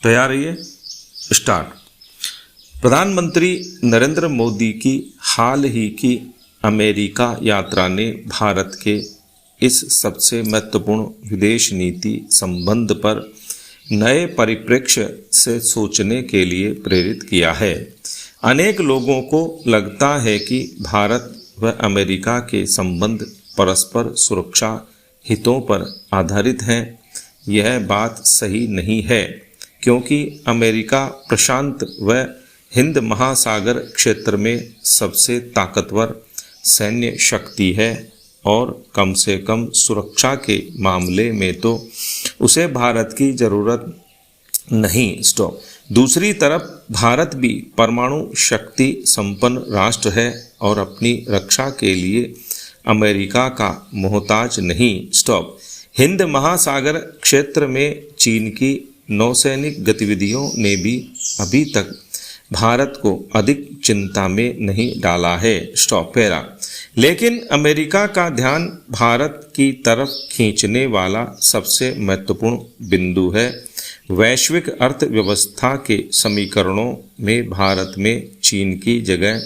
तैयार रहिए, स्टार्ट। प्रधानमंत्री नरेंद्र मोदी की हाल ही की अमेरिका यात्रा ने भारत के इस सबसे महत्वपूर्ण विदेश नीति संबंध पर नए परिप्रेक्ष्य से सोचने के लिए प्रेरित किया है। अनेक लोगों को लगता है कि भारत व अमेरिका के संबंध परस्पर सुरक्षा हितों पर आधारित हैं। यह बात सही नहीं है, क्योंकि अमेरिका प्रशांत व हिंद महासागर क्षेत्र में सबसे ताकतवर सैन्य शक्ति है और कम से कम सुरक्षा के मामले में तो उसे भारत की जरूरत नहीं। दूसरी तरफ भारत भी परमाणु शक्ति संपन्न राष्ट्र है और अपनी रक्षा के लिए अमेरिका का मोहताज नहीं। हिंद महासागर क्षेत्र में चीन की नौसैनिक गतिविधियों ने भी अभी तक भारत को अधिक चिंता में नहीं डाला है। लेकिन अमेरिका का ध्यान भारत की तरफ खींचने वाला सबसे महत्वपूर्ण बिंदु है वैश्विक अर्थव्यवस्था के समीकरणों में भारत में चीन की जगह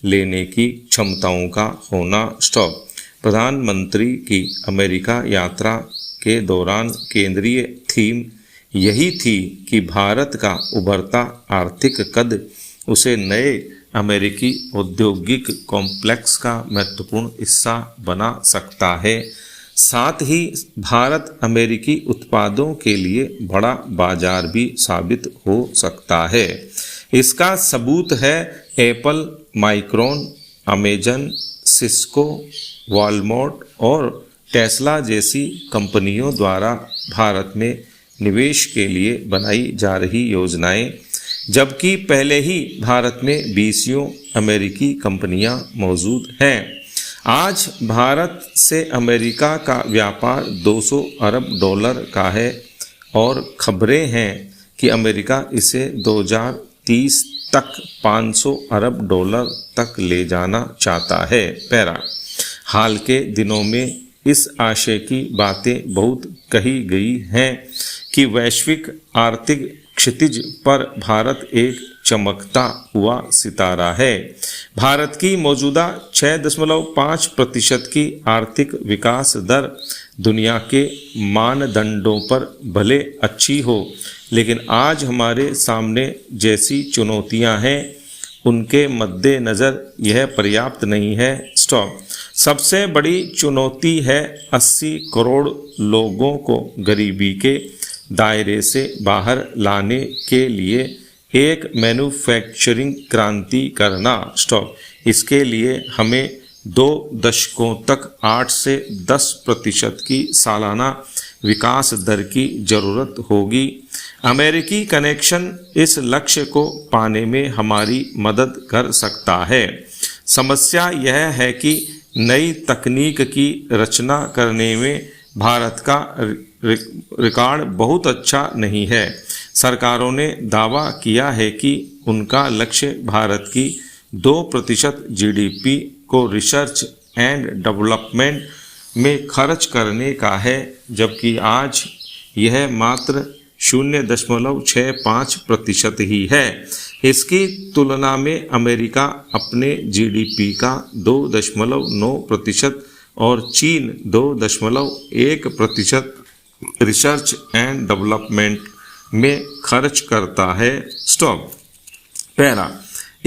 लेने की क्षमताओं का होना। प्रधानमंत्री की अमेरिका यात्रा के दौरान केंद्रीय थीम यही थी कि भारत का उभरता आर्थिक कद उसे नए अमेरिकी औद्योगिक कॉम्प्लेक्स का महत्वपूर्ण हिस्सा बना सकता है। साथ ही भारत अमेरिकी उत्पादों के लिए बड़ा बाजार भी साबित हो सकता है। इसका सबूत है Apple, micron, Amazon, Cisco, Walmart और टेस्ला जैसी कंपनियों द्वारा भारत में निवेश के लिए बनाई जा रही योजनाएं, जबकि पहले ही भारत में 20 अमेरिकी कंपनियां मौजूद हैं। आज भारत से अमेरिका का व्यापार 200 अरब डॉलर का है और खबरें हैं कि अमेरिका इसे 2030 तक 500 अरब डॉलर तक ले जाना चाहता है। हाल के दिनों में इस आशय की बातें बहुत कही गई हैं कि वैश्विक आर्थिक क्षितिज पर भारत एक चमकता हुआ सितारा है। भारत की मौजूदा 6.5% की आर्थिक विकास दर दुनिया के मानदंडों पर भले अच्छी हो, लेकिन आज हमारे सामने जैसी चुनौतियां हैं उनके मद्देनज़र यह पर्याप्त नहीं है। सबसे बड़ी चुनौती है 80 करोड़ लोगों को गरीबी के दायरे से बाहर लाने के लिए एक मैन्युफैक्चरिंग क्रांति करना। इसके लिए हमें 2 दशकों तक 8 से 10% की सालाना विकास दर की जरूरत होगी। अमेरिकी कनेक्शन इस लक्ष्य को पाने में हमारी मदद कर सकता है। समस्या यह है कि नई तकनीक की रचना करने में भारत का रिकॉर्ड बहुत अच्छा नहीं है। सरकारों ने दावा किया है कि उनका लक्ष्य भारत की 2% जीडीपी को रिसर्च एंड डेवलपमेंट में खर्च करने का है, जबकि आज यह मात्र 0.65% ही है। इसकी तुलना में अमेरिका अपने जीडीपी का 2.9% और चीन 2.1% रिसर्च एंड डेवलपमेंट में खर्च करता है।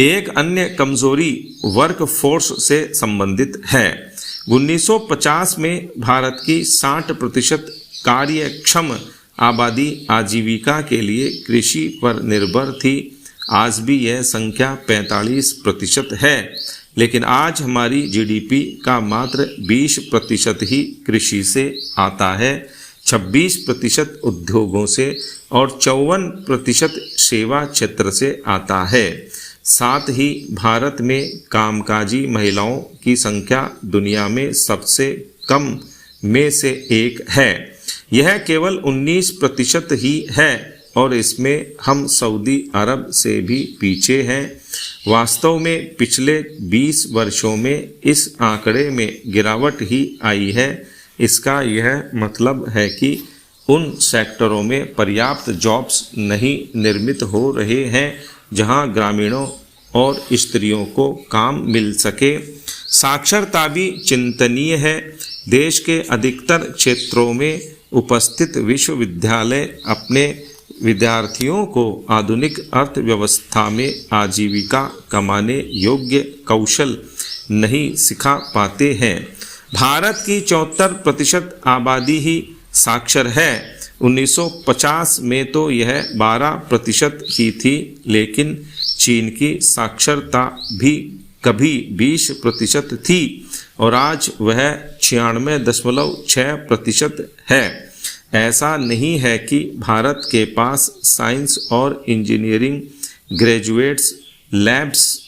एक अन्य कमजोरी वर्कफोर्स से संबंधित है। 1950 में भारत की 60% कार्यक्षम आबादी आजीविका के लिए कृषि पर निर्भर थी। आज भी यह संख्या 45% है, लेकिन आज हमारी जीडीपी का मात्र 20% ही कृषि से आता है, 26% उद्योगों से और 54% सेवा क्षेत्र से आता है। साथ ही भारत में कामकाजी महिलाओं की संख्या दुनिया में सबसे कम में से एक है। यह केवल 19% ही है और इसमें हम सऊदी अरब से भी पीछे हैं। वास्तव में पिछले 20 वर्षों में इस आंकड़े में गिरावट ही आई है। इसका यह मतलब है कि उन सेक्टरों में पर्याप्त जॉब्स नहीं निर्मित हो रहे हैं जहां ग्रामीणों और स्त्रियों को काम मिल सके। साक्षरता भी चिंतनीय है। देश के अधिकतर क्षेत्रों में उपस्थित विश्वविद्यालय अपने विद्यार्थियों को आधुनिक अर्थव्यवस्था में आजीविका कमाने योग्य कौशल नहीं सिखा पाते हैं। भारत की 74% आबादी ही साक्षर है। 1950 में तो यह 12% ही थी, लेकिन चीन की साक्षरता भी कभी 20% थी और आज वह 96.6% है। ऐसा नहीं है कि भारत के पास साइंस और इंजीनियरिंग ग्रेजुएट्स, लैब्स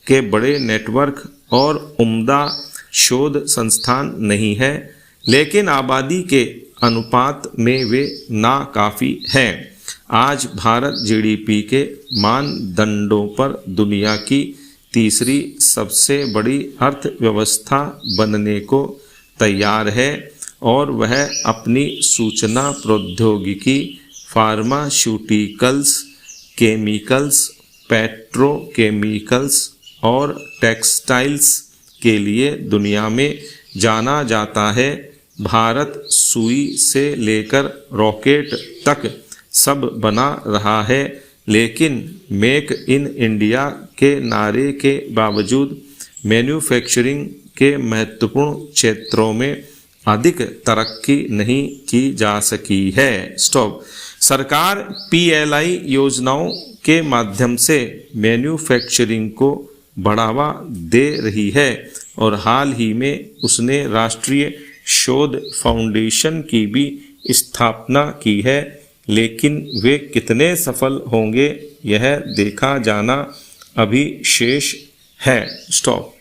के बड़े नेटवर्क और उम्दा शोध संस्थान नहीं है, लेकिन आबादी के अनुपात में वे नाकाफ़ी हैं। आज भारत जीडीपी के मानदंडों पर दुनिया की तीसरी सबसे बड़ी अर्थव्यवस्था बनने को तैयार है और वह अपनी सूचना प्रौद्योगिकी, फार्मास्यूटिकल्स, केमिकल्स, पेट्रोकेमिकल्स और टेक्सटाइल्स के लिए दुनिया में जाना जाता है। भारत सुई से लेकर रॉकेट तक सब बना रहा है, लेकिन मेक इन इंडिया के नारे के बावजूद मैन्युफैक्चरिंग के महत्वपूर्ण क्षेत्रों में अधिक तरक्की नहीं की जा सकी है। स्टॉप। सरकार पीएलआई योजनाओं के माध्यम से मैन्युफैक्चरिंग को बढ़ावा दे रही है और हाल ही में उसने राष्ट्रीय शोध फाउंडेशन की भी स्थापना की है, लेकिन वे कितने सफल होंगे यह देखा जाना अभी शेष है। स्टॉप।